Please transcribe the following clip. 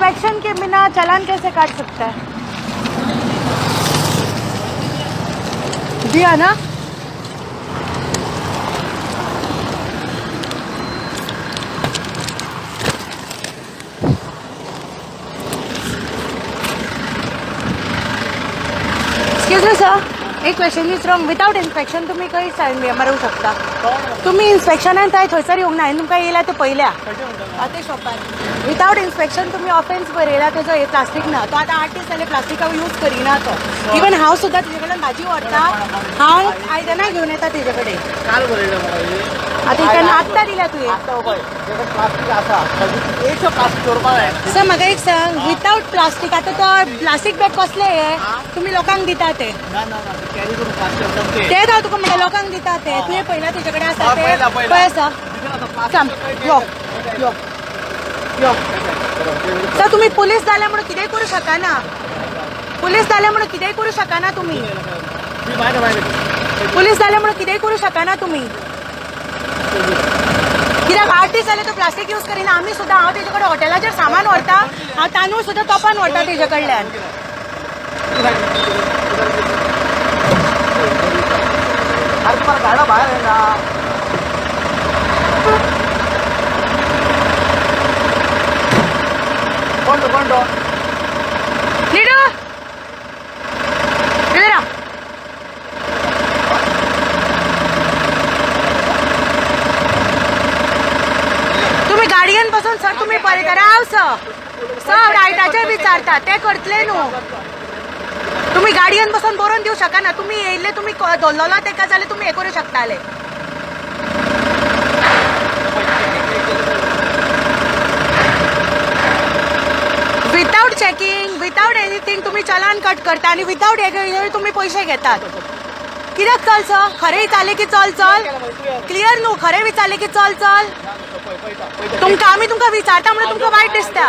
Inspection के बिना चालान कैसे काट सकता है? दिया ना? एक्सक्यूज मी सर, एक question is wrong. Without inspection तुम्ही खंय मारूंक शकता? तुम्ही इन्स्पेक्शनान थंयसर येवंक ना. हांवें तुमकां येयला ते पयल्या ते शॉपार. विदाउट इन्स्पेक्शन तुम्ही ऑफेन्स बरयला. तेजो हे प्लास्टीक ना. तो आतां 8 दीस जाले प्लास्टीक यूज करिना तो. इवन हांव सुद्दां तेजे कडेन भाजी व्हरता. हांव आयदनां घेवन येता तेजे कडेन. आतां इतल्यान आत्तां दिल्या तुवें. सर म्हाका एक सांग, विदाउट प्लास्टीक आतां तो प्लास्टीक बॅग कसले हे तुम्ही लोकांक दिता ते हांव तुका म्हणटा लोकांक दिता ते. तुवें पयला तेजे कडेन आसा ते पळय आसा. सांग यो यो यो. सर तुम्ही पुलीस जाल्या म्हणून कितेंय करूं शकना. पुलीस जाल्या म्हणून कितेंय करूं शकना तुम्ही. पुलीस जाल्या म्हणून कितेंय करूं शकना तुम्ही. कित्याक 8 दीस जाले तो प्लास्टीक यूज करिना. आमी सुद्दां हांव तेजे कडेन हॉटेलाचेर सामान व्हरता. हांव तांदूळ सुद्दां तोपान व्हरता तेजे कडल्यान. गाडा बाहेर आहे ना. कोण लीडू इधर आ. तुम्ही गाडयेन बसून सर तुम्ही पळयता राव सर रायटाचेर विचारता ते करतले न्हू. तुम्ही गाडयेन बसून बरोवन दिवं शकना. तुम्ही येयल्ले तुम्ही धरलेलो तेका जाल्यार तुम्ही हे करूं शकताले. विदाउट चेकिंग विदाउट एनीथिंग तुम्ही चलान कट करता आणि विदाउट हे तुम्ही पैसे घेतात. कित्याक चल सर? खरें विचारले की चल क्लियर न्हू. खरें विचारले की चल तुमकां आमी तुमकां विचारता म्हणून तुमकां वायट दिसता.